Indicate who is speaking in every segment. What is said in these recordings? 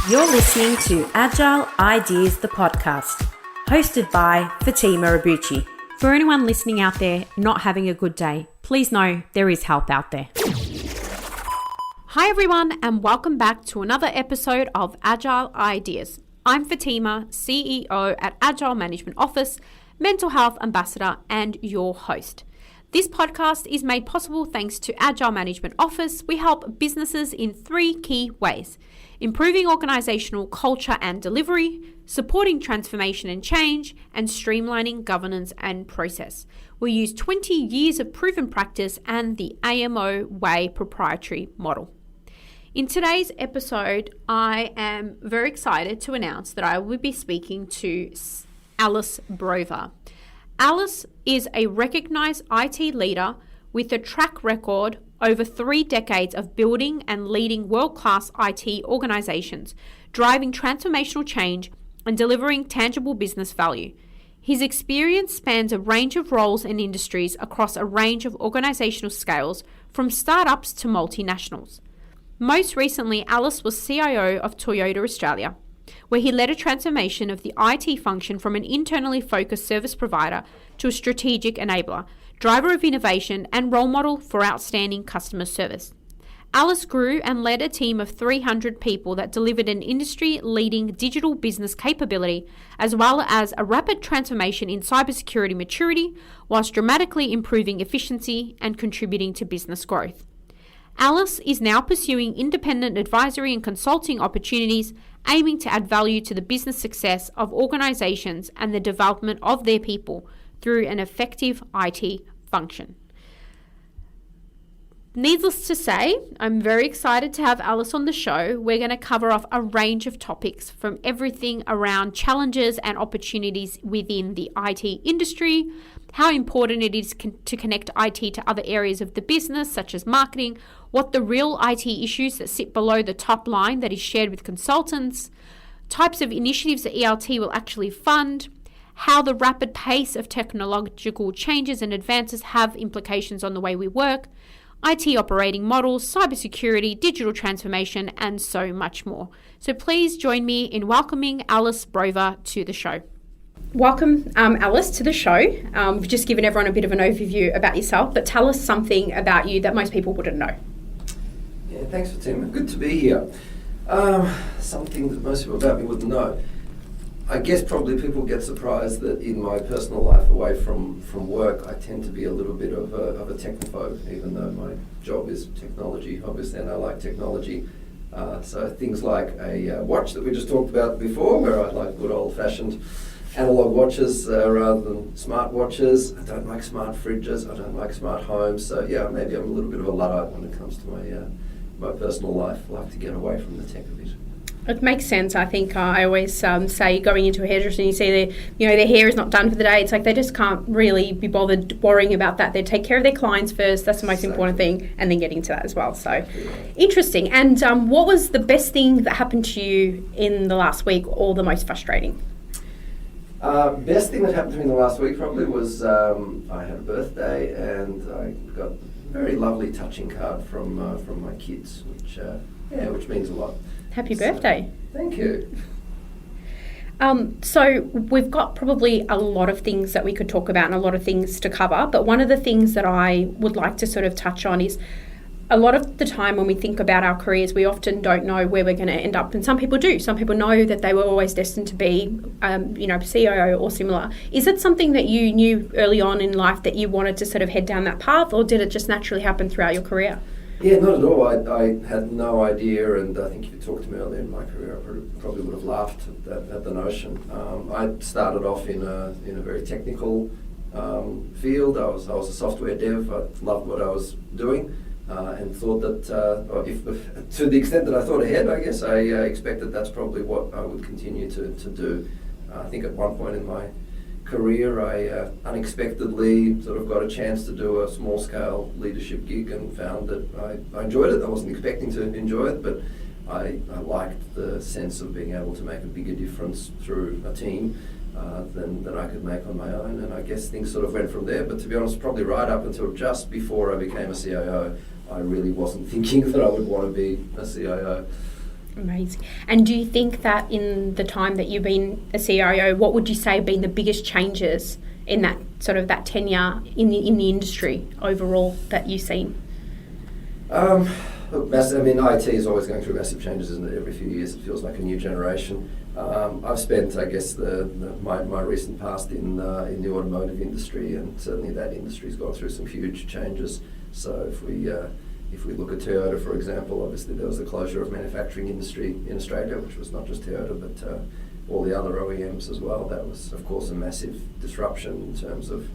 Speaker 1: You're listening to Agile Ideas, the podcast, hosted by Fatima Abuchi. For anyone listening out there not having a good day, please know there is help out there. Hi everyone, and welcome back to another episode of Agile Ideas. I'm Fatima, CEO at Agile Management Office, Mental Health Ambassador, and your host. This podcast is made possible thanks to Agile Management Office. We help businesses in three key ways: improving organisational culture and delivery, supporting transformation and change, and streamlining governance and process. We use 20 years of proven practice and the AMO Way proprietary model. In today's episode, I am very excited to announce that I will be speaking to Ellis Brover. Ellis is a recognised IT leader with a track record over 3 decades of building and leading world-class IT organisations, driving transformational change and delivering tangible business value. His experience spans a range of roles and industries across a range of organisational scales, from startups to multinationals. Most recently, Ellis was CIO of Toyota Australia, where he led a transformation of the IT function from an internally focused service provider to a strategic enabler, driver of innovation, and role model for outstanding customer service. Ellis grew and led a team of 300 people that delivered an industry-leading digital business capability, as well as a rapid transformation in cybersecurity maturity, whilst dramatically improving efficiency and contributing to business growth. Ellis is now pursuing independent advisory and consulting opportunities, aiming to add value to the business success of organisations and the development of their people through an effective IT function. Needless to say, I'm very excited to have Ellis on the show. We're going to cover off a range of topics, from everything around challenges and opportunities within the IT industry, how important it is to connect IT to other areas of the business, such as marketing, what the real IT issues that sit below the top line that is shared with consultants, types of initiatives that ELT will actually fund, how the rapid pace of technological changes and advances have implications on the way we work, IT operating models, cybersecurity, digital transformation, and so much more. So please join me in welcoming Ellis Brover to the show. Welcome, Ellis, to the show. We've just given everyone a bit of an overview about yourself, but tell us something about you that most people wouldn't know.
Speaker 2: Yeah, thanks, Fatima. Good to be here. Something that most people about me wouldn't know. I guess probably people get surprised that in my personal life away from work, I tend to be a little bit of a technophobe, even though my job is technology, obviously, and I like technology. So things like a watch that we just talked about before, where I like good old-fashioned analog watches rather than smart watches. I don't like smart fridges. I don't like smart homes. So yeah, maybe I'm a little bit of a Luddite when it comes to my personal life. I like to get away from the tech a bit.
Speaker 1: It makes sense. I think I always say, going into a hairdresser and you see their hair is not done for the day. It's like they just can't really be bothered worrying about that. They take care of their clients first. That's the most important thing, and then getting to that as well. So interesting. And what was the best thing that happened to you in the last week, or the most frustrating?
Speaker 2: Best thing that happened to me in the last week probably was I had a birthday and I got a very lovely touching card from my kids, which means a lot.
Speaker 1: Happy birthday.
Speaker 2: Thank you.
Speaker 1: So we've got probably a lot of things that we could talk about and a lot of things to cover, but one of the things that I would like to sort of touch on is, a lot of the time when we think about our careers, we often don't know where we're going to end up, and some people do. Some people know that they were always destined to be, CIO or similar. Is it something that you knew early on in life that you wanted to sort of head down that path, or did it just naturally happen throughout your career?
Speaker 2: Yeah, not at all. I had no idea, and I think if you talked to me earlier in my career, I probably would have laughed at the notion. I started off in a very technical field. I was a software dev. I loved what I was doing, and thought that, to the extent that I thought ahead, I guess I expected that's probably what I would continue to do. I think at one point in my career, I unexpectedly sort of got a chance to do a small-scale leadership gig and found that I enjoyed it. I wasn't expecting to enjoy it, but I liked the sense of being able to make a bigger difference through a team than I could make on my own. And I guess things sort of went from there. But to be honest, probably right up until just before I became a CIO, I really wasn't thinking that I would want to be a CIO.
Speaker 1: Amazing. And do you think that in the time that you've been a CIO, what would you say have been the biggest changes in that sort of that tenure in the industry overall that you've seen?
Speaker 2: Massive. I mean, IT is always going through massive changes, isn't it? Every few years, it feels like a new generation. I've spent, I guess, my recent past in the automotive industry, and certainly that industry's gone through some huge changes. So if we look at Toyota, for example, obviously there was the closure of manufacturing industry in Australia, which was not just Toyota, but all the other OEMs as well. That was, of course, a massive disruption in terms of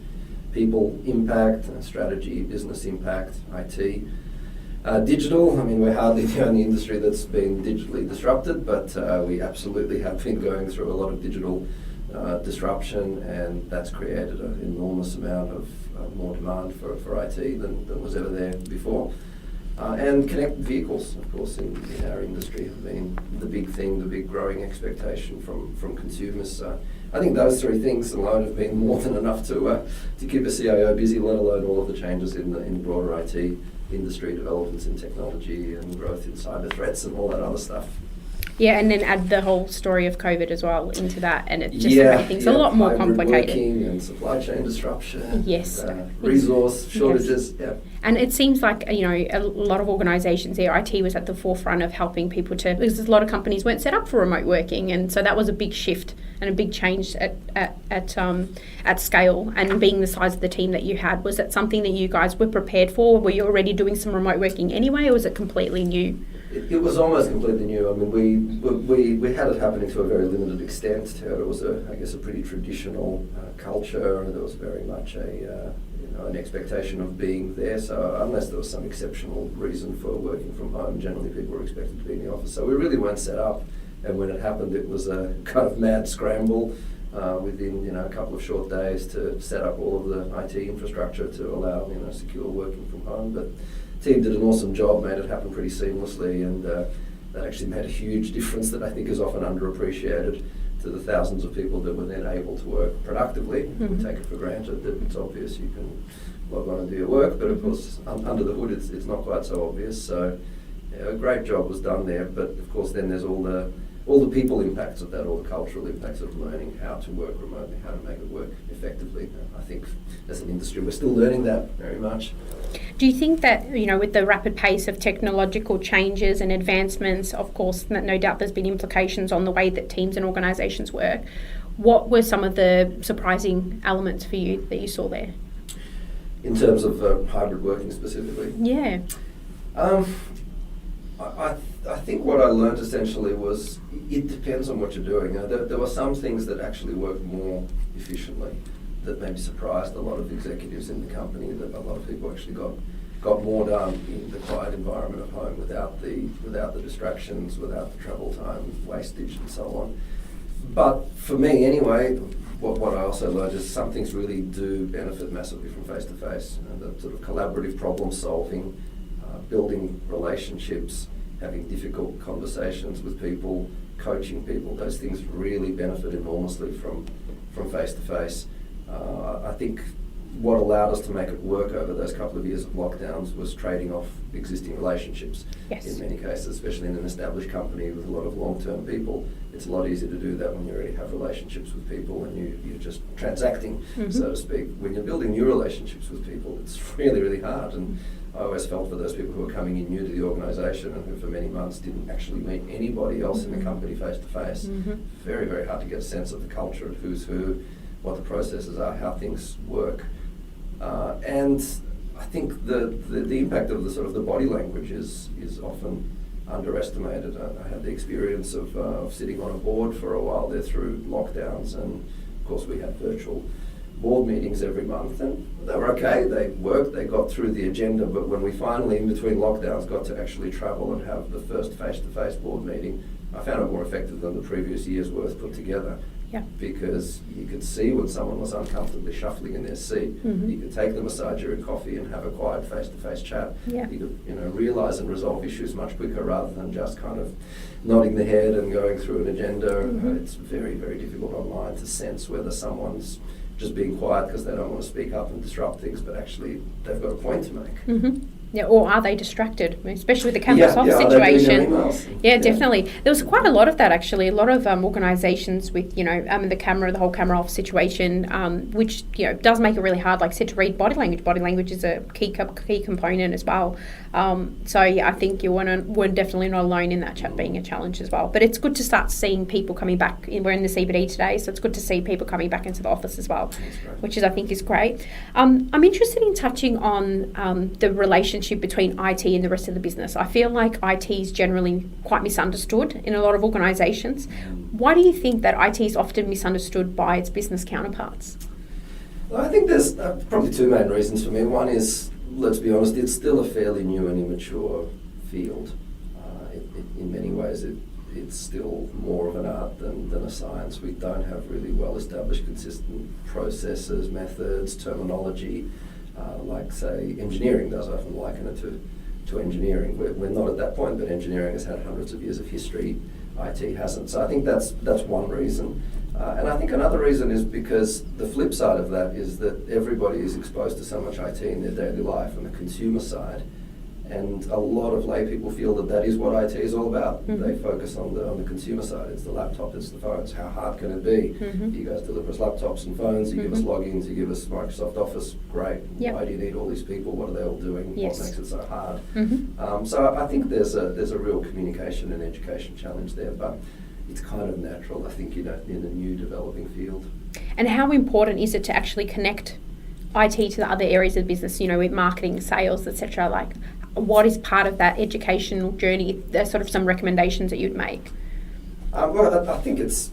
Speaker 2: people impact, strategy, business impact, IT. Digital, I mean, we're hardly the only industry that's been digitally disrupted, but we absolutely have been going through a lot of digital disruption, and that's created an enormous amount of more demand for IT than was ever there before. And connected vehicles, of course, in our industry have been the big thing, the big growing expectation from consumers. I think those three things alone have been more than enough to keep a CIO busy, let alone all of the changes in the broader IT industry, developments in technology and growth in cyber threats and all that other stuff.
Speaker 1: Yeah, and then add the whole story of COVID as well into that, and it just made things a lot more complicated.
Speaker 2: Working and supply chain disruption.
Speaker 1: Yes.
Speaker 2: Resource shortages. Yes. Yeah.
Speaker 1: And it seems like, a lot of organisations, their IT was at the forefront of helping people because a lot of companies weren't set up for remote working, and so that was a big shift and a big change at scale. And being the size of the team that you had, was that something that you guys were prepared for? Were you already doing some remote working anyway, or was it completely new?
Speaker 2: It was almost completely new. I mean, we had it happening to a very limited extent. It was a pretty traditional culture. There was very much an expectation of being there. So unless there was some exceptional reason for working from home, generally people were expected to be in the office. So we really weren't set up. And when it happened, it was a kind of mad scramble within a couple of short days to set up all of the IT infrastructure to allow secure working from home. But the team did an awesome job, made it happen pretty seamlessly, and that actually made a huge difference that I think is often underappreciated to the thousands of people that were then able to work productively. Mm-hmm. We take it for granted that it's obvious you can log on and do your work, but of course under the hood it's not quite so obvious. So a great job was done there, but of course then there's all the people impacts of that, all the cultural impacts of learning how to work remotely, how to make it work effectively. I think as an industry we're still learning that very much.
Speaker 1: Do you think that, with the rapid pace of technological changes and advancements, of course, no doubt there's been implications on the way that teams and organisations work. What were some of the surprising elements for you that you saw there?
Speaker 2: In terms of hybrid working specifically?
Speaker 1: Yeah.
Speaker 2: I think what I learned essentially was it depends on what you're doing. There were some things that actually worked more efficiently that maybe surprised a lot of executives in the company, that a lot of people actually got more done in the quiet environment of home without the distractions, without the travel time, wastage and so on. But for me anyway, what I also learned is some things really do benefit massively from face-to-face. The sort of collaborative problem solving, building relationships, having difficult conversations with people, coaching people, those things really benefit enormously from face-to-face. I think what allowed us to make it work over those couple of years of lockdowns was trading off existing relationships.
Speaker 1: Yes. In
Speaker 2: many cases, especially in an established company with a lot of long-term people. It's a lot easier to do that when you already have relationships with people and you're just transacting, mm-hmm. so to speak. When you're building new relationships with people, it's really, really hard. And I always felt for those people who were coming in new to the organisation and who for many months didn't actually meet anybody else mm-hmm. in the company face-to-face. Mm-hmm. Very, very hard to get a sense of the culture, of who's who, what the processes are, how things work. And I think the impact of the sort of the body language is often underestimated. I had the experience of sitting on a board for a while there through lockdowns, and of course we had virtual board meetings every month, and they were okay, they worked, they got through the agenda, but when we finally in between lockdowns got to actually travel and have the first face-to-face board meeting, I found it more effective than the previous year's worth put together.
Speaker 1: Yeah.
Speaker 2: Because you could see when someone was uncomfortably shuffling in their seat. Mm-hmm. You could take them aside during coffee and have a quiet face-to-face chat.
Speaker 1: Yeah.
Speaker 2: You could realise and resolve issues much quicker rather than just kind of nodding the head and going through an agenda. Mm-hmm. It's very, very difficult online to sense whether someone's just being quiet because they don't want to speak up and disrupt things, but actually they've got a point to make.
Speaker 1: Mm-hmm. Yeah, or are they distracted, especially with the cameras off
Speaker 2: are they doing
Speaker 1: situation?
Speaker 2: their emails?
Speaker 1: Yeah, definitely. There was quite a lot of that actually. A lot of organisations with the whole camera off situation, which does make it really hard. Like I said, to read body language. Body language is a key component as well. I think we're definitely not alone in that being a challenge as well. But it's good to start seeing people coming back. We're in the CBD today, so it's good to see people coming back into the office as well, which I think is great. I'm interested in touching on the relationship between IT and the rest of the business. I feel like IT is generally quite misunderstood in a lot of organisations. Why do you think that IT is often misunderstood by its business counterparts?
Speaker 2: Well, I think there's probably two main reasons for me. One is, let's be honest, it's still a fairly new and immature field. In many ways, it's still more of an art than a science. We don't have really well-established, consistent processes, methods, terminology, like, say, engineering does. I often liken it to engineering. We're not at that point, but engineering has had hundreds of years of history. IT hasn't. So I think that's one reason. And I think another reason is because the flip side of that is that everybody is exposed to so much IT in their daily life on the consumer side. And a lot of lay people feel that is what IT is all about. Mm-hmm. They focus on the consumer side. It's the laptop, it's the phones. How hard can it be? Mm-hmm. You guys deliver us laptops and phones, you give us logins, you give us Microsoft Office. Great. Yep. Why do you need all these people? What are they all doing? Yes. What makes it so hard? Mm-hmm. So I think there's a real communication and education challenge there, but it's kind of natural, I think, in a new developing field.
Speaker 1: And how important is it to actually connect IT to the other areas of the business, with marketing, sales, etc.? Like, what is part of that educational journey? There's sort of some recommendations that you'd make.
Speaker 2: Well, I think it's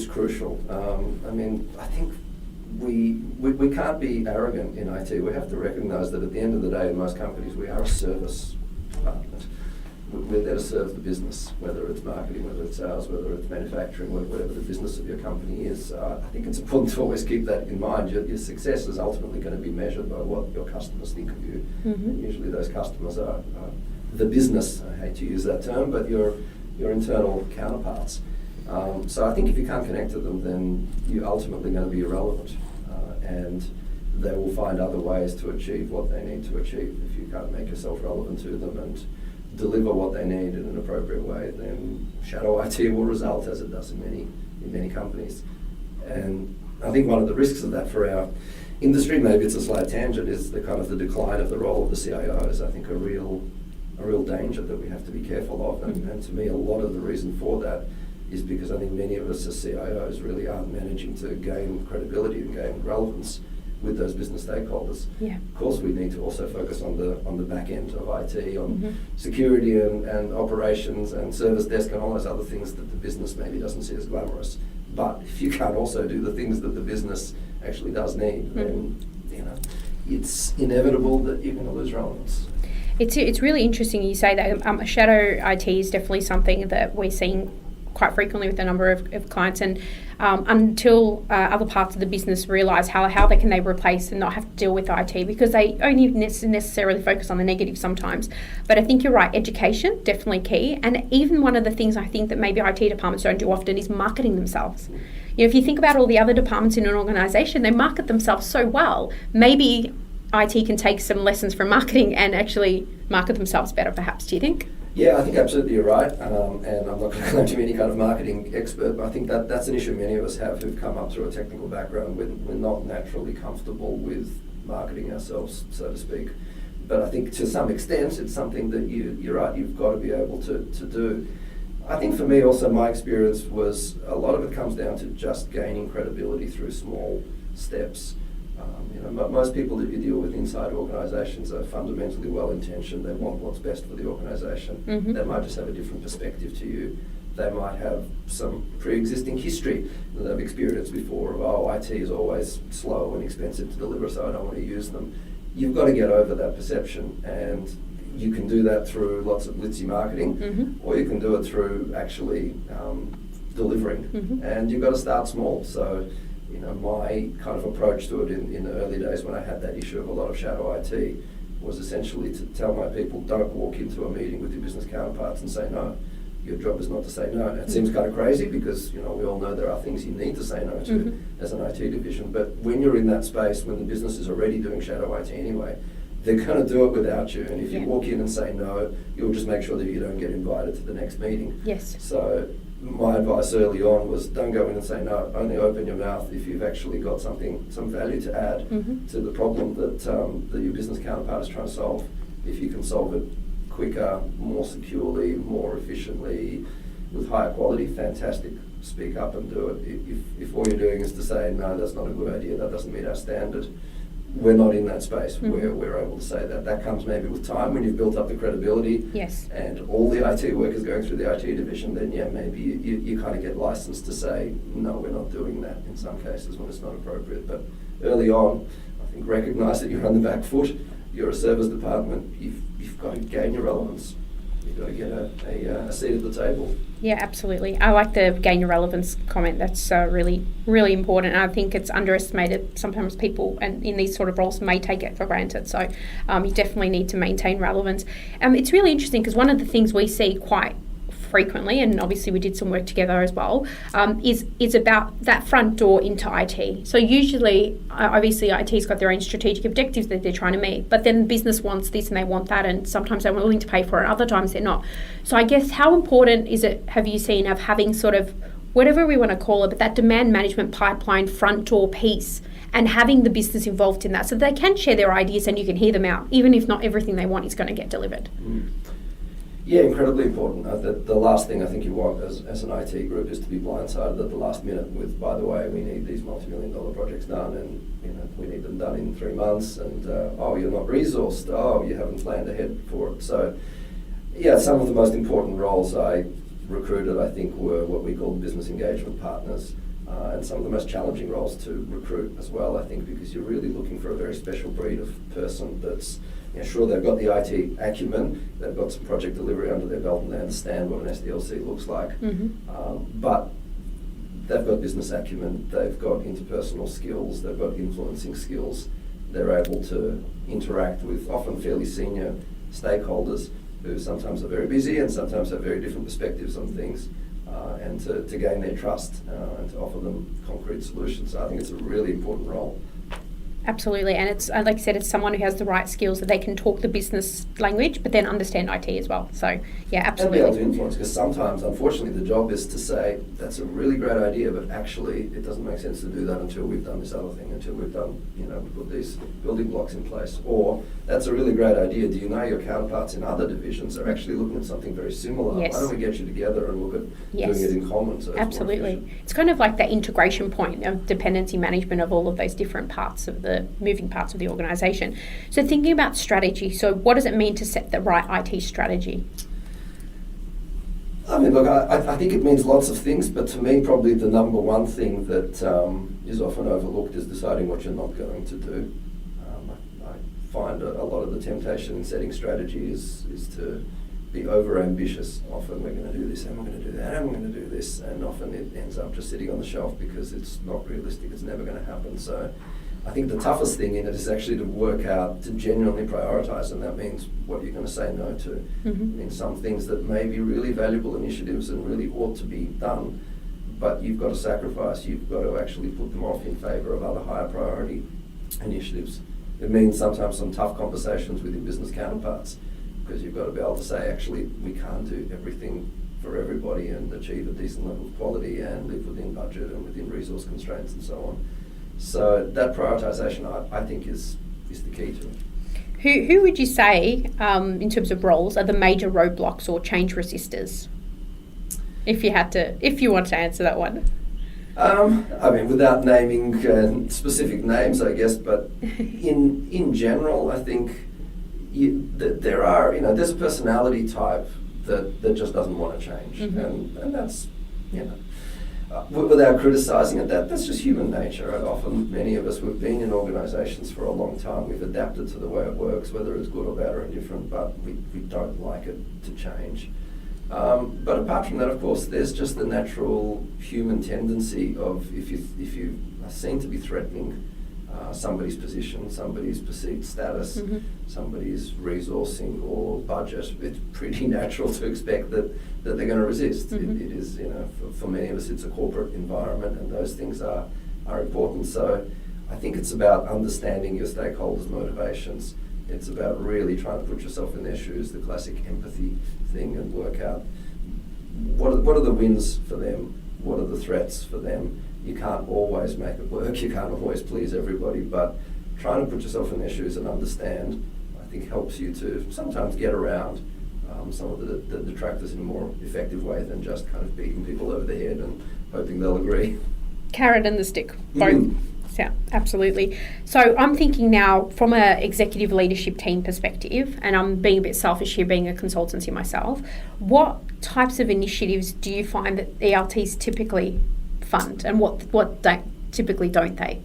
Speaker 2: crucial. I think we can't be arrogant in IT. We have to recognise that at the end of the day, in most companies, we are a service department. We're there to serve the business, whether it's marketing, whether it's sales, whether it's manufacturing, whatever the business of your company is. I think it's important to always keep that in mind. Your success is ultimately going to be measured by what your customers think of you. Mm-hmm. And usually those customers are the business, I hate to use that term, but your internal counterparts. So I think if you can't connect to them, then you're ultimately going to be irrelevant. And they will find other ways to achieve what they need to achieve. If you can't make yourself relevant to them and deliver what they need in an appropriate way, then shadow IT will result, as it does in many companies. And I think one of the risks of that for our industry, maybe it's a slight tangent, is the decline of the role of the CIO is, I think, a real danger that we have to be careful of. And to me, a lot of the reason for that is because I think many of us as CIOs really aren't managing to gain credibility and gain relevance with those business stakeholders. Yeah. Of course, we need to also focus on the back end of IT, on security and operations and service desk and all those other things that the business maybe doesn't see as glamorous. But if you can't also do the things that the business actually does need, then it's inevitable that you're going to lose relevance.
Speaker 1: It's really interesting you say that. Shadow IT is definitely something that we're seeing quite frequently with a number of clients, and until other parts of the business realise how can they replace and not have to deal with IT, because they only necessarily focus on the negative sometimes. But I think you're right, education, definitely key. And even one of the things I think that maybe IT departments don't do often is marketing themselves. If you think about all the other departments in an organisation, they market themselves so well. Maybe IT can take some lessons from marketing and actually market themselves better, perhaps. Do you think?
Speaker 2: Yeah, I think absolutely you're right, and I'm not going to claim to be any kind of marketing expert, but I think that's an issue many of us have who've come up through a technical background. We're not naturally comfortable with marketing ourselves, so to speak. But I think to some extent it's something that you're right, you've got to be able to do. I think for me also my experience was a lot of it comes down to just gaining credibility through small steps. Most people that you deal with inside organisations are fundamentally well-intentioned. They want what's best for the organisation. Mm-hmm. They might just have a different perspective to you. They might have some pre-existing history that they've experienced before of, IT is always slow and expensive to deliver, so I don't want to use them. You've got to get over that perception, and you can do that through lots of glitzy marketing, or you can do it through actually delivering. And you've got to start small. So my kind of approach to it in the early days when I had that issue of a lot of shadow IT was essentially to tell my people, don't walk into a meeting with your business counterparts and say no. Your job is not to say no. And it seems kind of crazy because we all know there are things you need to say no to as an IT division. But when you're in that space, when the business is already doing shadow IT anyway, they're going to do it without you. And if you
Speaker 1: Yeah.
Speaker 2: walk in and say no, you'll just make sure that you don't get invited to the next meeting.
Speaker 1: Yes.
Speaker 2: So my advice early on was don't go in and say no, only open your mouth if you've actually got some value to add to the problem that your business counterpart is trying to solve. If you can solve it quicker, more securely, more efficiently, with higher quality, fantastic. Speak up and do it. If all you're doing is to say, no, that's not a good idea, that doesn't meet our standard, we're not in that space where we're able to say that. That comes maybe with time when you've built up the credibility and all the IT work is going through the IT division, then maybe you kind of get licensed to say, no, we're not doing that in some cases when it's not appropriate. But early on, I think recognise that you're on the back foot, you're a service department, you've got to gain your relevance. You've got to get a seat at the table.
Speaker 1: Yeah, absolutely. I like the gain your relevance comment. That's really, really important. And I think it's underestimated. Sometimes people and in these sort of roles may take it for granted. So you definitely need to maintain relevance. It's really interesting because one of the things we see quite frequently, and obviously we did some work together as well, is about that front door into IT. So usually, obviously IT's got their own strategic objectives that they're trying to meet, but then business wants this and they want that, and sometimes they're willing to pay for it, other times they're not. So I guess how important is it, have you seen, of having sort of, whatever we want to call it, but that demand management pipeline front door piece, and having the business involved in that so they can share their ideas and you can hear them out, even if not everything they want is going to get delivered.
Speaker 2: Yeah, incredibly important. The last thing I think you want as an IT group is to be blindsided at the last minute with, by the way, we need these multi-million-dollar projects done, and we need them done in 3 months, and you're not resourced, you haven't planned ahead for it. So, yeah, some of the most important roles I recruited, I think, were what we call business engagement partners, and some of the most challenging roles to recruit as well, I think, because you're really looking for a very special breed of person that's, sure, they've got the IT acumen, they've got some project delivery under their belt, and they understand what an SDLC looks like. But they've got business acumen, they've got interpersonal skills, they've got influencing skills. They're able to interact with often fairly senior stakeholders who sometimes are very busy and sometimes have very different perspectives on things, and to gain their trust and to offer them concrete solutions. So I think it's a really important role.
Speaker 1: Absolutely, and it's, like I said, it's someone who has the right skills that they can talk the business language, but then understand IT as well. So, yeah, absolutely.
Speaker 2: And be able to influence, because sometimes, unfortunately, the job is to say, that's a really great idea, but actually it doesn't make sense to do that until we've done this other thing, until we've done, we put these building blocks in place. Or, that's a really great idea. Do you know your counterparts in other divisions are actually looking at something very similar?
Speaker 1: Yes.
Speaker 2: Why don't we get you together and look at doing it in common? So
Speaker 1: absolutely. It's kind of like that integration point of dependency management of all of those different parts of the moving parts of the organisation. So thinking about strategy, so what does it mean to set the right IT strategy?
Speaker 2: I mean, look, I think it means lots of things, but to me, probably the number one thing that is often overlooked is deciding what you're not going to do. I find a lot of the temptation in setting strategy is to be over-ambitious. Often we're going to do this, and we're going to do that, and we're going to do this, and often it ends up just sitting on the shelf because it's not realistic, it's never going to happen. So I think the toughest thing in it is actually to work out, to genuinely prioritise, and that means what you're going to say no to. I mean, some things that may be really valuable initiatives and really ought to be done, but you've got to sacrifice, you've got to actually put them off in favour of other higher priority initiatives. It means sometimes some tough conversations with your business counterparts, because you've got to be able to say, actually, we can't do everything for everybody and achieve a decent level of quality and live within budget and within resource constraints and so on. So that prioritisation, I think, is the key to it.
Speaker 1: Who would you say, in terms of roles, are the major roadblocks or change resistors? If you want to answer that one.
Speaker 2: I mean, without naming specific names, I guess, but in general, I think there's a personality type that just doesn't want to change, and that's, without criticising it, that's just human nature. And often, many of us, we've been in organisations for a long time, we've adapted to the way it works, whether it's good or bad or indifferent, but we don't like it to change. But apart from that, of course, there's just the natural human tendency of if you are seen to be threatening somebody's position, somebody's perceived status, somebody's resourcing or budget, it's pretty natural to expect that they're going to resist. It is, for many of us, it's a corporate environment, and those things are important. So I think it's about understanding your stakeholders' motivations, It's about really trying to put yourself in their shoes, the classic empathy thing, and work out what are the wins for them, what are the threats for them. You can't always make it work, you can't always please everybody, but trying to put yourself in their shoes and understand, I think, helps you to sometimes get around some of the detractors in a more effective way than just kind of beating people over the head and hoping they'll agree.
Speaker 1: Carrot and the stick, both. Yeah, absolutely. So I'm thinking now from an executive leadership team perspective, and I'm being a bit selfish here being a consultancy myself, what types of initiatives do you find that ELTs typically fund, and what typically don't they?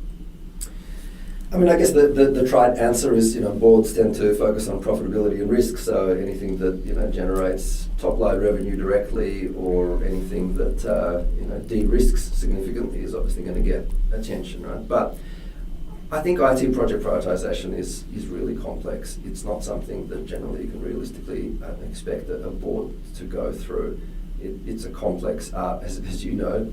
Speaker 2: I mean, I guess the trite answer is, boards tend to focus on profitability and risk, so anything that, generates top-line revenue directly or anything that, de-risks significantly is obviously going to get attention, right? But I think IT project prioritisation is really complex. It's not something that generally you can realistically expect a board to go through. It's a complex art, as you know,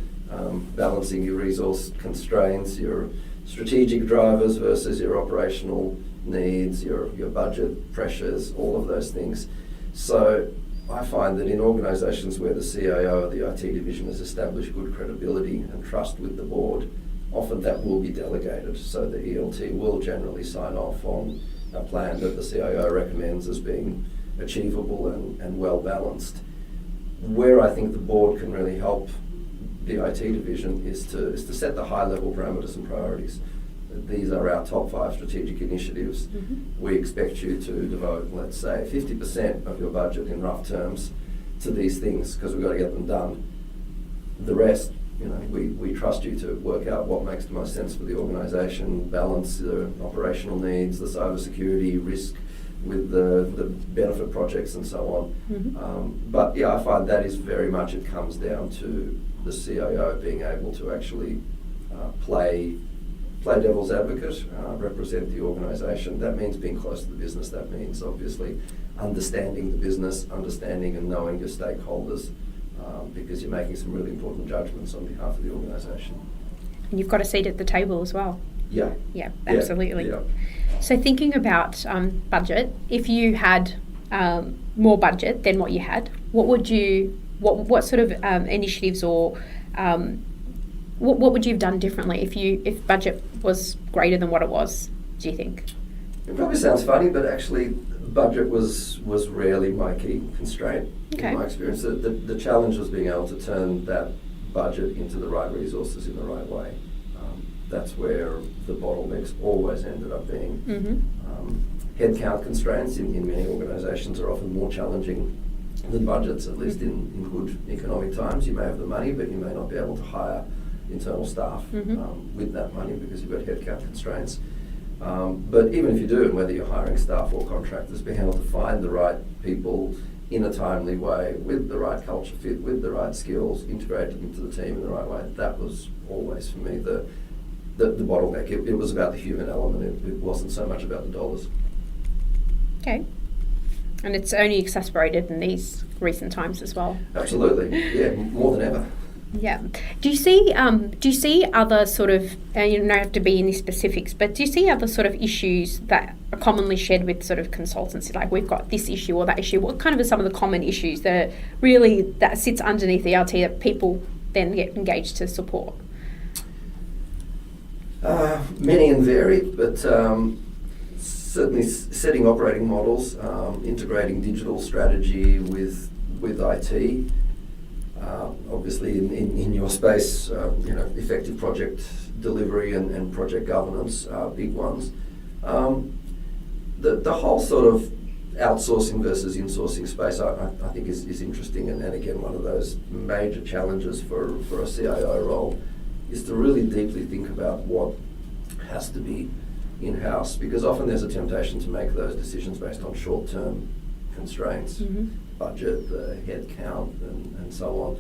Speaker 2: balancing your resource constraints, your strategic drivers versus your operational needs, your budget pressures, all of those things. So I find that in organisations where the CIO or the IT division has established good credibility and trust with the board, often that will be delegated. So the ELT will generally sign off on a plan that the CIO recommends as being achievable and well balanced. Where I think the board can really help the IT division is to set the high level parameters and priorities. These are our top 5 strategic initiatives. Mm-hmm. We expect you to devote, let's say, 50% of your budget in rough terms to these things because we've got to get them done. The rest, we trust you to work out what makes the most sense for the organisation, balance the operational needs, the cybersecurity risk with the benefit projects and so on. Mm-hmm. But yeah, I find that is very much, it comes down to the CIO being able to actually play devil's advocate, represent the organisation. That means being close to the business. That means obviously understanding the business, understanding and knowing your stakeholders, because you're making some really important judgments on behalf of the organisation.
Speaker 1: And you've got a seat at the table as well.
Speaker 2: Yeah.
Speaker 1: Yeah, absolutely.
Speaker 2: Yeah.
Speaker 1: So thinking about budget, if you had more budget than what you had, what sort of initiatives or what would you have done differently if budget was greater than what it was, do you think?
Speaker 2: It probably sounds funny, but actually budget was rarely my key constraint. Okay. In my experience. The challenge was being able to turn that budget into the right resources in the right way. That's where the bottlenecks always ended up being. Mm-hmm. Headcount constraints in many organisations are often more challenging than budgets, at least in good economic times. You may have the money, but you may not be able to hire internal staff with that money because you've got headcount constraints. But even if you do, and whether you're hiring staff or contractors, being able to find the right people in a timely way, with the right culture fit, with the right skills, integrated into the team in the right way, that was always for me the bottleneck. It was about the human element. It wasn't so much about the dollars. Okay.
Speaker 1: And it's only exacerbated in these recent times as well.
Speaker 2: Absolutely, yeah, more than ever.
Speaker 1: Yeah. Do you see other sort of, you don't have to be in the specifics, but do you see other sort of issues that are commonly shared with sort of consultancy? Like we've got this issue or that issue. What kind of are some of the common issues that really that sits underneath the ELT that people then get engaged to support?
Speaker 2: Many and varied, but certainly setting operating models, integrating digital strategy with IT. Obviously, in your space, effective project delivery and project governance are big ones. The whole sort of outsourcing versus insourcing space, I think, is interesting, and again, one of those major challenges for a CIO role is to really deeply think about what has to be in-house, because often there's a temptation to make those decisions based on short-term constraints, budget, the head count, and so on.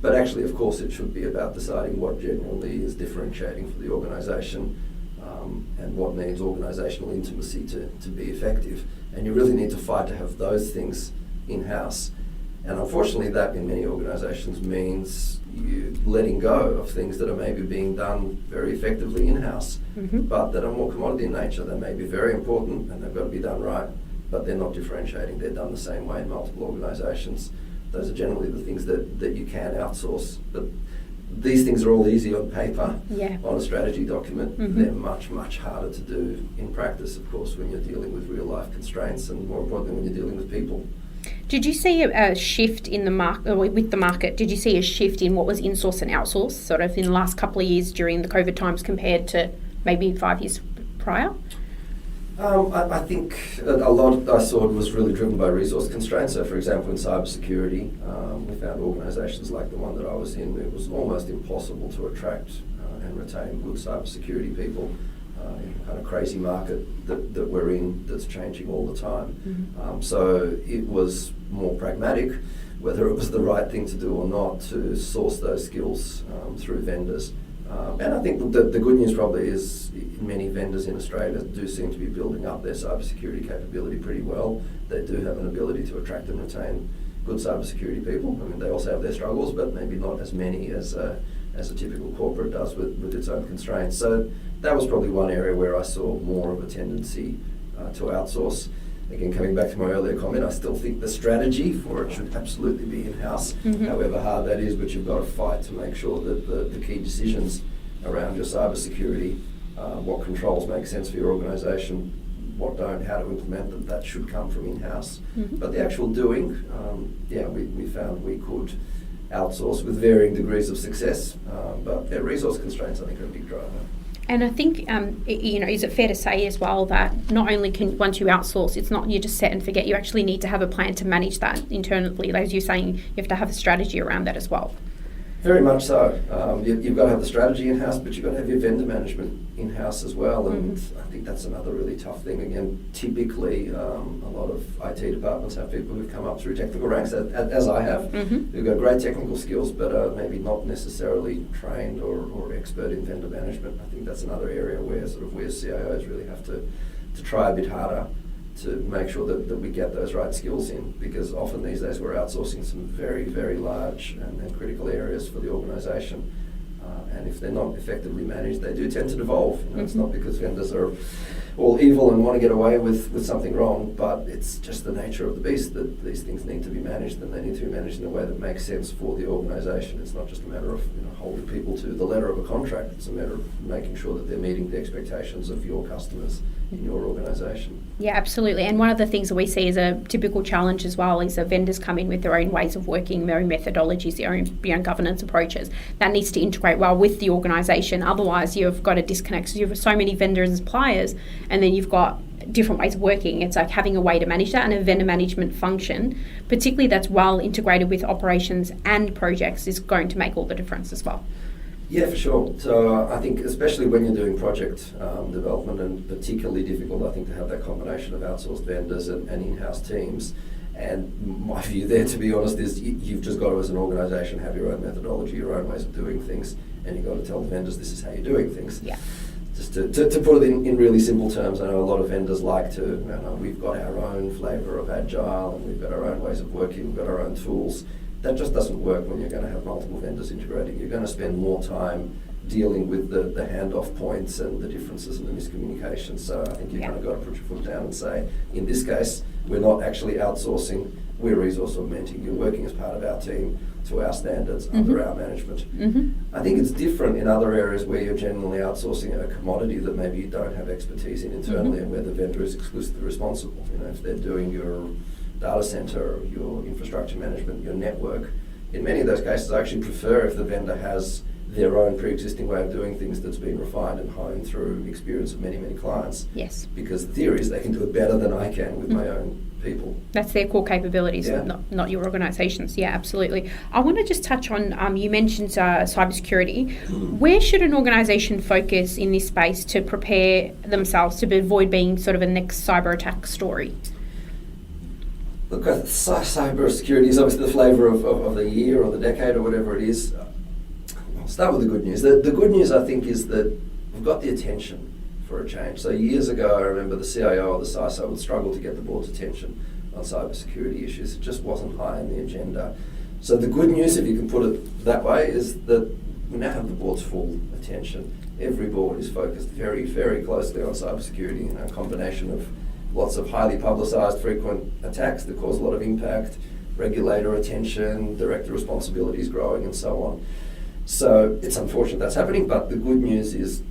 Speaker 2: But actually, of course, it should be about deciding what genuinely is differentiating for the organisation and what needs organisational intimacy to be effective. And you really need to fight to have those things in-house. And unfortunately, that in many organisations means you letting go of things that are maybe being done very effectively in-house, but that are more commodity in nature. They may be very important and they've got to be done right, but they're not differentiating. They're done the same way in multiple organisations. Those are generally the things that you can outsource. But these things are all easy on paper, on a strategy document. They're much, much harder to do in practice, of course, when you're dealing with real-life constraints and, more importantly, when you're dealing with people.
Speaker 1: Did you see a shift in the market, with the market? Did you see a shift in what was insourced and outsourced, sort of in the last couple of years during the COVID times compared to maybe 5 years prior?
Speaker 2: I think a lot I saw was really driven by resource constraints. So, for example, in cybersecurity, we found organisations like the one that I was in, it was almost impossible to attract and retain good cybersecurity people in the kind of crazy market that we're in that's changing all the time. So it was more pragmatic, whether it was the right thing to do or not, to source those skills through vendors. And I think the good news probably is many vendors in Australia do seem to be building up their cybersecurity capability pretty well. They do have an ability to attract and retain good cybersecurity people. I mean, they also have their struggles, but maybe not as many as a typical corporate does with its own constraints. So that was probably one area where I saw more of a tendency to outsource. Again, coming back to my earlier comment, I still think the strategy for it should absolutely be in-house, however hard that is, but you've got to fight to make sure that the key decisions around your cybersecurity, what controls make sense for your organisation, what don't, how to implement them, that should come from in-house. But the actual doing, we found we could outsource with varying degrees of success, but resource constraints I think are a big driver.
Speaker 1: And I think, is it fair to say as well that not only can, once you outsource, it's not you just set and forget, you actually need to have a plan to manage that internally. As you're saying, you have to have a strategy around that as well.
Speaker 2: Very much so. You've got to have the strategy in-house, but you've got to have your vendor management in-house as well, and I think that's another really tough thing. Again, typically a lot of IT departments have people who've come up through technical ranks, as I have, who've got great technical skills, but are maybe not necessarily trained or expert in vendor management. I think that's another area where we as CIOs really have to try a bit harder to make sure that we get those right skills in, because often these days we're outsourcing some very, very large and critical areas for the organisation. And if they're not effectively managed, they do tend to devolve. It's not because vendors are all evil and want to get away with something wrong, but it's just the nature of the beast that these things need to be managed, and they need to be managed in a way that makes sense for the organisation. It's not just a matter of holding people to the letter of a contract. It's a matter of making sure that they're meeting the expectations of your customers in your organisation.
Speaker 1: Yeah, absolutely. And one of the things that we see as a typical challenge as well is that vendors come in with their own ways of working, their own methodologies, their own governance approaches. That needs to integrate well with the organisation. Otherwise, you've got a disconnect. So you have so many vendors and suppliers, and then you've got different ways of working. It's like having a way to manage that, and a vendor management function, particularly that's well integrated with operations and projects, is going to make all the difference as well.
Speaker 2: Yeah, for sure. So I think especially when you're doing project development, and particularly difficult, I think, to have that combination of outsourced vendors and in-house teams. And my view there, to be honest, is you've just got to, as an organisation, have your own methodology, your own ways of doing things, and you've got to tell the vendors this is how you're doing things.
Speaker 1: Yeah.
Speaker 2: Just to put it in really simple terms, I know a lot of vendors like to, we've got our own flavour of Agile, and we've got our own ways of working, we've got our own tools. That just doesn't work when you're going to have multiple vendors integrating. You're going to spend more time dealing with the handoff points and the differences and the miscommunication. So I think you've kind of got to put your foot down and say, in this case, we're not actually outsourcing, we're resource augmenting. You're working as part of our team to our standards under our management. I think it's different in other areas where you're generally outsourcing a commodity that maybe you don't have expertise in internally, and where the vendor is exclusively responsible. If they're doing your data center, your infrastructure management, your network, in many of those cases I actually prefer if the vendor has their own pre-existing way of doing things that's been refined and honed through experience of many, many clients.
Speaker 1: Yes.
Speaker 2: Because the theory is they can do it better than I can with my own people.
Speaker 1: That's their core capabilities, not your organisations. Yeah, absolutely. I want to just touch on, you mentioned cybersecurity. Where should an organisation focus in this space to prepare themselves to avoid being sort of a next cyber attack story?
Speaker 2: Look, cybersecurity is obviously the flavour of the year or the decade or whatever it is. I'll start with the good news. The good news, I think, is that we've got the attention for a change. So years ago, I remember the CIO or the CISO would struggle to get the board's attention on cybersecurity issues. It just wasn't high on the agenda. So the good news, if you can put it that way, is that we now have the board's full attention. Every board is focused very, very closely on cybersecurity, a combination of lots of highly publicised frequent attacks that cause a lot of impact, regulator attention, director responsibilities growing, and so on. So it's unfortunate that's happening, but the good news is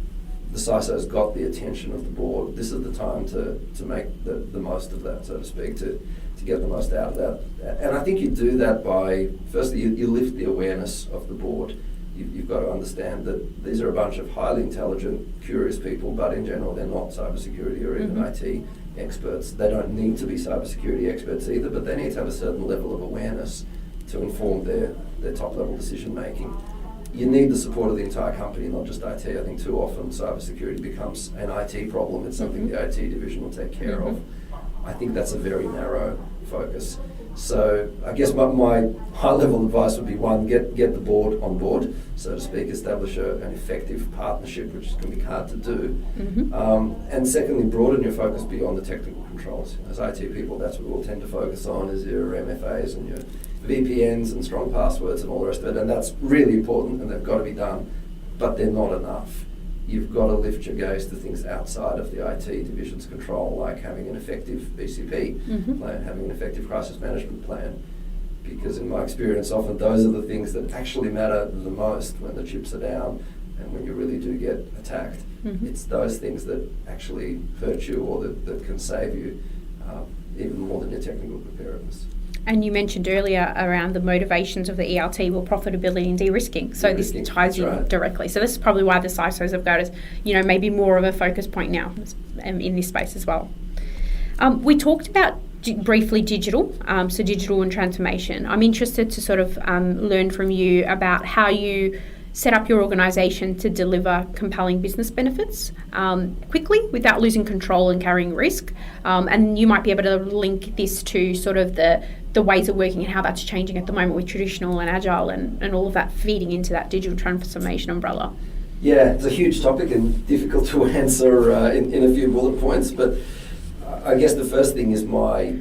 Speaker 2: the CISO's got the attention of the board. This is the time to make the most of that, so to speak, to get the most out of that. And I think you do that by, firstly, you lift the awareness of the board. You've got to understand that these are a bunch of highly intelligent, curious people, but in general they're not cybersecurity or even IT experts. They don't need to be cybersecurity experts either, but they need to have a certain level of awareness to inform their top-level decision-making. You need the support of the entire company, not just IT. I think too often cybersecurity becomes an IT problem. It's something the IT division will take care of. I think that's a very narrow focus. So I guess my high-level advice would be, one, get the board on board, so to speak, establish an effective partnership, which can be hard to do. And secondly, broaden your focus beyond the technical controls. As IT people, that's what we'll tend to focus on, is your MFAs and your VPNs and strong passwords and all the rest of it, and that's really important and they've got to be done, but they're not enough. You've got to lift your gaze to things outside of the IT division's control, like having an effective BCP plan, having an effective crisis management plan, because in my experience often those are the things that actually matter the most when the chips are down and when you really do get attacked. It's those things that actually hurt you or that can save you, even more than your technical preparedness.
Speaker 1: And you mentioned earlier around the motivations of the ELT were profitability and de-risking. So this ties in directly. So this is probably why the CISOs have got, maybe more of a focus point now in this space as well. We talked about briefly digital, so digital and transformation. I'm interested to sort of learn from you about how you set up your organisation to deliver compelling business benefits quickly without losing control and carrying risk. And you might be able to link this to sort of the ways of working and how that's changing at the moment with traditional and agile and all of that feeding into that digital transformation umbrella.
Speaker 2: Yeah, it's a huge topic and difficult to answer in a few bullet points, but I guess the first thing is my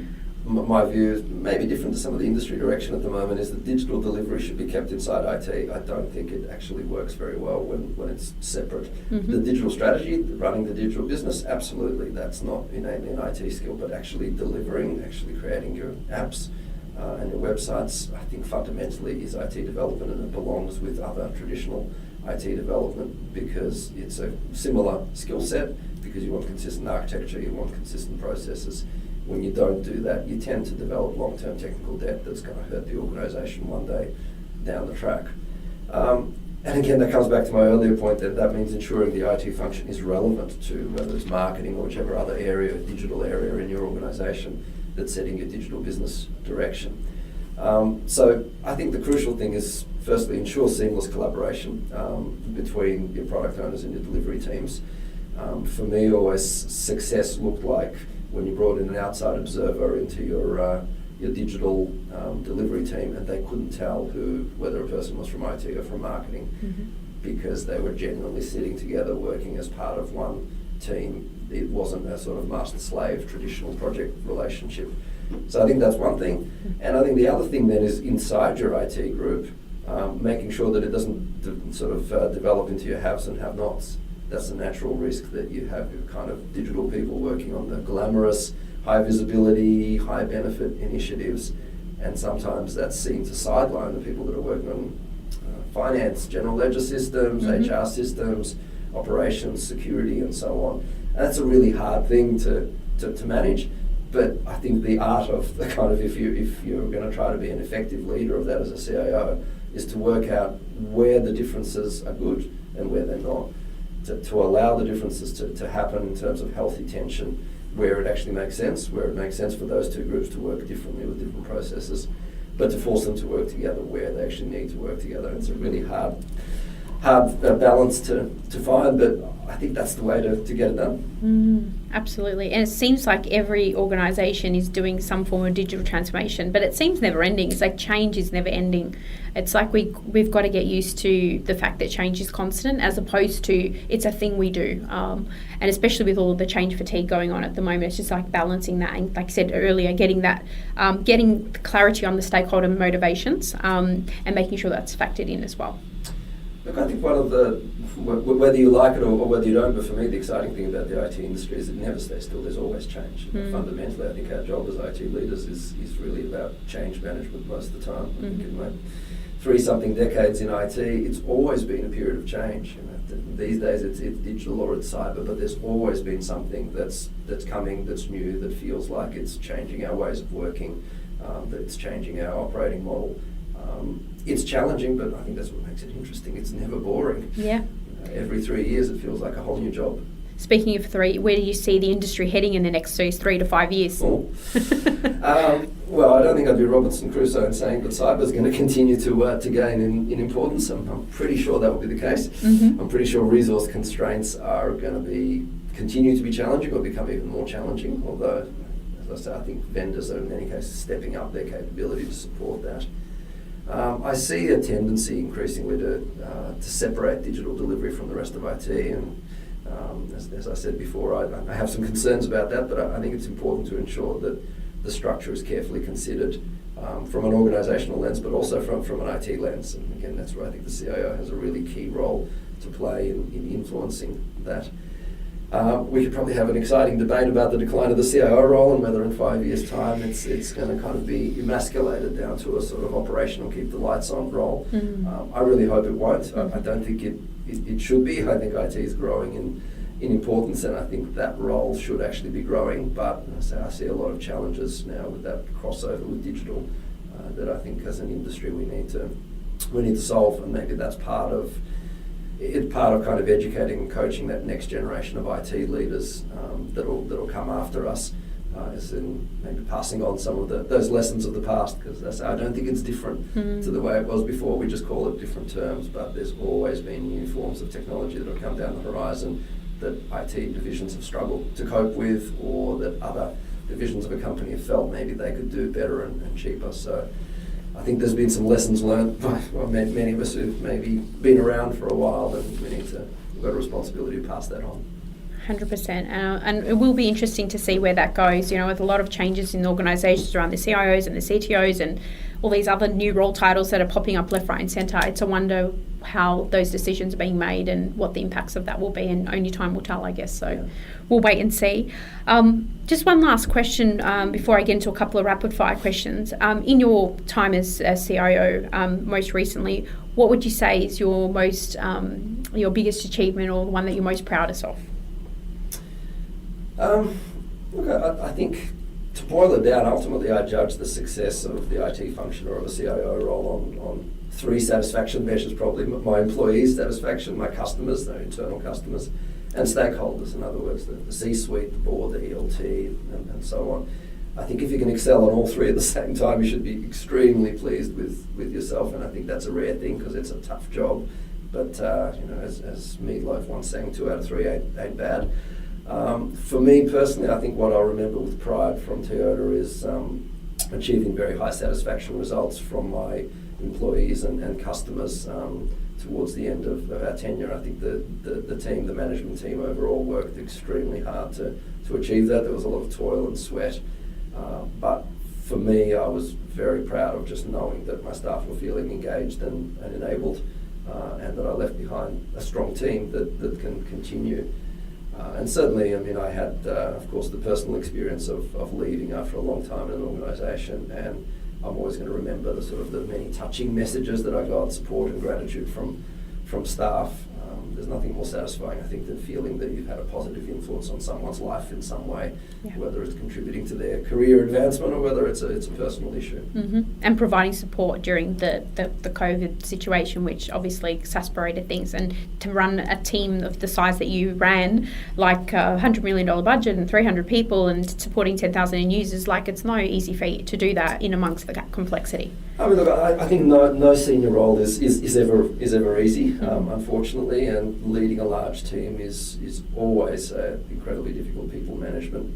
Speaker 2: view, maybe different to some of the industry direction at the moment, is that digital delivery should be kept inside IT. I don't think it actually works very well when it's separate. The digital strategy, running the digital business, absolutely, that's not innately an IT skill, but actually delivering, actually creating your apps and your websites, I think fundamentally is IT development, and it belongs with other traditional IT development because it's a similar skill set, because you want consistent architecture, you want consistent processes. When you don't do that, you tend to develop long-term technical debt that's going to hurt the organisation one day down the track. And again, that comes back to my earlier point that means ensuring the IT function is relevant to whether it's marketing or whichever other area, digital area in your organisation that's setting your digital business direction. So I think the crucial thing is, firstly, ensure seamless collaboration between your product owners and your delivery teams. For me, always success looked like when you brought in an outside observer into your digital delivery team and they couldn't tell whether a person was from IT or from marketing because they were genuinely sitting together working as part of one team. It wasn't a sort of master-slave traditional project relationship. So I think that's one thing. And I think the other thing then is inside your IT group, making sure that it doesn't develop into your haves and have-nots. That's a natural risk that you have kind of digital people working on the glamorous, high visibility, high benefit initiatives, and sometimes that's seen to sideline the people that are working on finance, general ledger systems, HR systems, operations, security, and so on. And that's a really hard thing to manage. But I think the art of the kind of, if you're going to try to be an effective leader of that as a CIO, is to work out where the differences are good and where they're not. To allow the differences to happen in terms of healthy tension where it actually makes sense, where it makes sense for those two groups to work differently with different processes, but to force them to work together where they actually need to work together. It's a really hard hard balance to find, but I think that's the way to get it done.
Speaker 1: Absolutely. And it seems like every organisation is doing some form of digital transformation, but it seems never ending. It's like change is never ending. It's like we've got to get used to the fact that change is constant, as opposed to it's a thing we do. And especially with all of the change fatigue going on at the moment, it's just like balancing that. And like I said earlier, getting clarity on the stakeholder motivations and making sure that's factored in as well.
Speaker 2: Look, I think one of the, whether you like it or whether you don't, but for me the exciting thing about the IT industry is it never stays still. There's always change. Fundamentally, I think our job as IT leaders is really about change management most of the time. I think in my 3-something decades in IT, it's always been a period of change. These days it's digital or it's cyber, but there's always been something that's coming, that's new, that feels like it's changing our ways of working, that it's changing our operating model. It's challenging, but I think that's what makes it interesting. It's never boring.
Speaker 1: Yeah.
Speaker 2: Every 3 years it feels like a whole new job.
Speaker 1: Speaking of 3, where do you see the industry heading in the next 3 to 5 years?
Speaker 2: Well, I don't think I'd be Robinson Crusoe in saying that cyber is going to continue to gain in importance. I'm pretty sure that will be the case. I'm pretty sure resource constraints are going to continue to be challenging or become even more challenging, although, as I say, I think vendors are in many cases stepping up their capability to support that. I see a tendency increasingly to separate digital delivery from the rest of IT, and as I said before, I have some concerns about that, but I think it's important to ensure that the structure is carefully considered from an organisational lens, but also from an IT lens. And again, that's where I think the CIO has a really key role to play in influencing that. We could probably have an exciting debate about the decline of the CIO role and whether in 5 years' time it's going to kind of be emasculated down to a sort of operational keep the lights on role. I really hope it won't. I don't think it should be. I think IT is growing in importance, and I think that role should actually be growing. But I see a lot of challenges now with that crossover with digital that I think as an industry we need to solve, and maybe that's part of kind of educating and coaching that next generation of IT leaders that'll come after us, is in maybe passing on some of those lessons of the past, because I don't think it's different to the way it was before. We just call it different terms, but there's always been new forms of technology that have come down the horizon that IT divisions have struggled to cope with, or that other divisions of a company have felt maybe they could do better and cheaper. So I think there's been some lessons learned by many of us who've maybe been around for a while, and we've got a responsibility to pass that on.
Speaker 1: 100%, and it will be interesting to see where that goes. With a lot of changes in organisations around the CIOs and the CTOs and all these other new role titles that are popping up left, right, and centre. It's a wonder how those decisions are being made and what the impacts of that will be, and only time will tell, I guess. So we'll wait and see. Just one last question before I get into a couple of rapid fire questions. In your time as CIO, most recently, what would you say is your biggest achievement, or the one that you're most proudest of?
Speaker 2: Look, I think to boil it down, ultimately I judge the success of the IT function or of a CIO role on 3 satisfaction measures, probably: my employees' satisfaction, my customers, their internal customers, and stakeholders. In other words, the C-suite, the board, the ELT, and so on. I think if you can excel on all 3 at the same time, you should be extremely pleased with yourself, and I think that's a rare thing because it's a tough job. But as Meatloaf once sang, 2 out of 3 ain't bad. For me personally, I think what I'll remember with pride from Toyota is achieving very high satisfaction results from my employees and customers towards the end of our tenure. I think the management team overall worked extremely hard to achieve that. There was a lot of toil and sweat, but for me, I was very proud of just knowing that my staff were feeling engaged and enabled, and that I left behind a strong team that can continue. And certainly, I had, of course, the personal experience of leaving after a long time in an organisation, and I'm always going to remember the many touching messages that I got, support and gratitude from staff. There's nothing more satisfying, I think, than feeling that you've had a positive influence on someone's life in some way, whether it's contributing to their career advancement or whether it's a personal issue.
Speaker 1: And providing support during the COVID situation, which obviously exacerbated things. And to run a team of the size that you ran, like a $100 million budget and 300 people and supporting 10,000 end users, it's no easy feat to do that in amongst the complexity.
Speaker 2: I mean, look, I think no senior role is ever easy, unfortunately, and leading a large team is always an incredibly difficult people management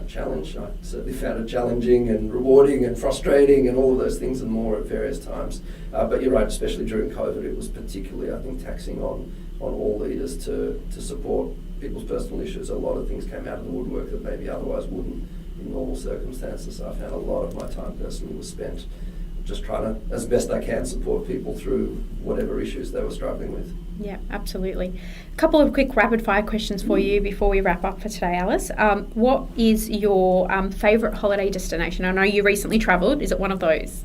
Speaker 2: challenge. I certainly found it challenging and rewarding and frustrating and all of those things and more at various times. But you're right, especially during COVID, it was particularly, I think, taxing on all leaders to support people's personal issues. A lot of things came out of the woodwork that maybe otherwise wouldn't in normal circumstances. So I found a lot of my time personally was spent just trying to, as best I can, support people through whatever issues they were struggling with.
Speaker 1: Yeah, absolutely. A couple of quick rapid fire questions for you before we wrap up for today, Alice. What is your favourite holiday destination? I know you recently travelled. Is it one of those?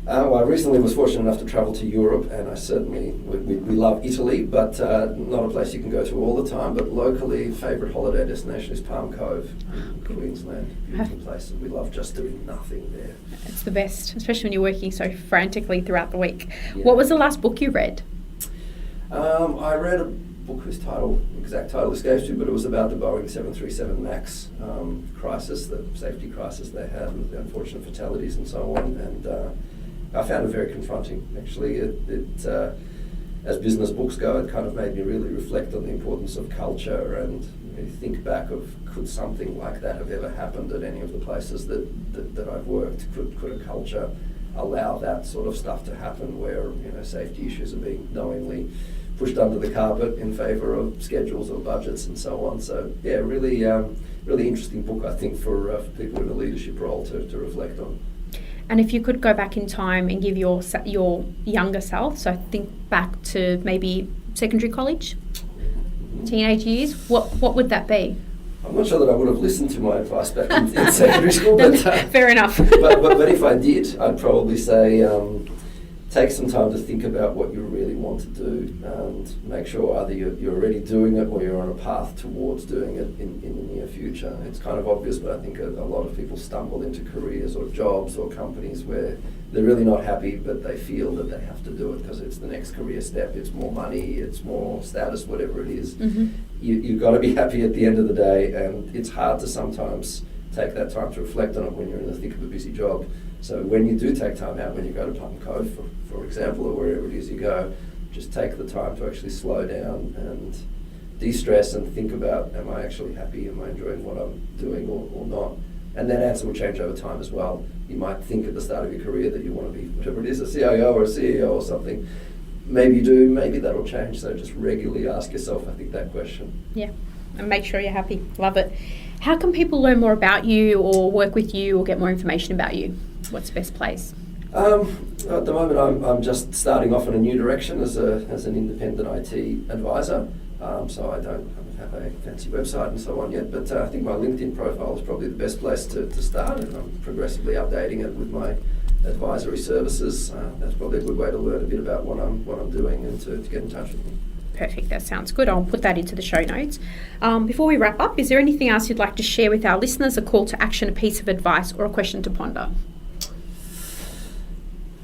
Speaker 2: Well, I recently was fortunate enough to travel to Europe, and I certainly, we love Italy, but not a place you can go to all the time. But locally, favourite holiday destination is Palm Cove in Queensland. Beautiful place, and we love just doing nothing there.
Speaker 1: It's the best, especially when you're working so frantically throughout the week.
Speaker 2: Yeah.
Speaker 1: What was the last book you read?
Speaker 2: I read a book whose exact title escapes me, but it was about the Boeing 737 MAX crisis, the safety crisis they had, and the unfortunate fatalities and so on. And I found it very confronting, actually. It as business books go, it kind of made me really reflect on the importance of culture and think back of, could something like that have ever happened at any of the places that I've worked? Could a culture allow that sort of stuff to happen where safety issues are being knowingly pushed under the carpet in favour of schedules or budgets and so on? So yeah, really interesting book, I think, for people in a leadership role to reflect on.
Speaker 1: And if you could go back in time and give your younger self, so think back to maybe secondary college, teenage years, what would that be?
Speaker 2: I'm not sure that I would have listened to my advice back in secondary school. But,
Speaker 1: fair enough.
Speaker 2: but if I did, I'd probably say take some time to think about what you really want to do and make sure either you're already doing it or you're on a path towards doing it in the near future. It's kind of obvious, but I think a lot of people stumble into careers or jobs or companies where they're really not happy, but they feel that they have to do it because it's the next career step, it's more money, it's more status, whatever it is.
Speaker 1: Mm-hmm.
Speaker 2: You've got to be happy at the end of the day, and it's hard to sometimes take that time to reflect on it when you're in the thick of a busy job. So when you do take time out, when you go to Palm Cove, for example, or wherever it is you go, just take the time to actually slow down and de-stress and think about, am I actually happy? Am I enjoying what I'm doing or not? And that answer will change over time as well. You might think at the start of your career that you want to be, whatever it is, a CIO or a CEO or something. Maybe you do, maybe that'll change. So just regularly ask yourself, I think, that question.
Speaker 1: Yeah, and make sure you're happy. Love it. How can people learn more about you or work with you or get more information about you? What's the best place?
Speaker 2: At the moment, I'm just starting off in a new direction as an independent IT advisor. So I don't have a fancy website and so on yet, but I think my LinkedIn profile is probably the best place to start, and I'm progressively updating it with my advisory services. That's probably a good way to learn a bit about what I'm doing and to get in touch with me.
Speaker 1: Perfect, that sounds good. I'll put that into the show notes. Before we wrap up, is there anything else you'd like to share with our listeners, a call to action, a piece of advice, or a question to ponder?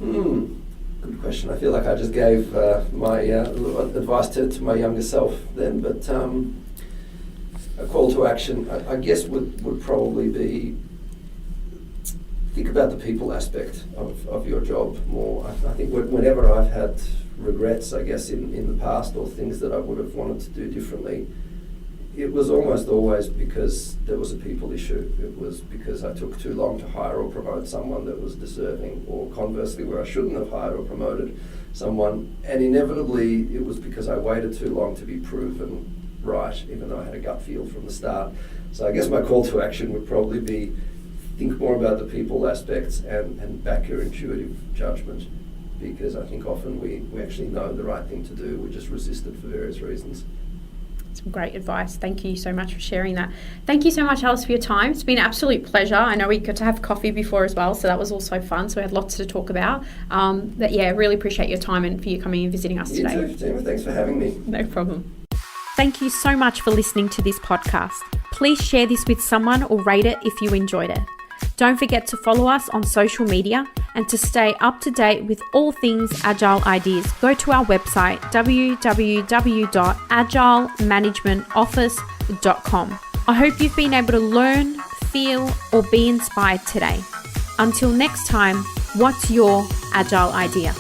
Speaker 2: Good question. I feel like I just gave my advice to my younger self then, but a call to action, I guess, would probably be think about the people aspect of your job more. I think whenever I've had regrets, I guess, in the past or things that I would have wanted to do differently, it was almost always because there was a people issue. It was because I took too long to hire or promote someone that was deserving, or conversely where I shouldn't have hired or promoted someone. And inevitably it was because I waited too long to be proven right, even though I had a gut feel from the start. So I guess my call to action would probably be think more about the people aspects and back your intuitive judgment, because I think often we actually know the right thing to do, we just resist it for various reasons.
Speaker 1: Some great advice. Thank you so much for sharing that. Thank you so much, Alice, for your time. It's been an absolute pleasure. I know we got to have coffee before as well, so that was also fun. So we had lots to talk about. But yeah, really appreciate your time and for you coming and visiting us today.
Speaker 2: You too, Fatima. Thanks for having me.
Speaker 1: No problem. Thank you so much for listening to this podcast. Please share this with someone or rate it if you enjoyed it. Don't forget to follow us on social media, and to stay up to date with all things Agile ideas, go to our website www.agilemanagementoffice.com. I hope you've been able to learn, feel, or be inspired today. Until next time, What's your Agile idea?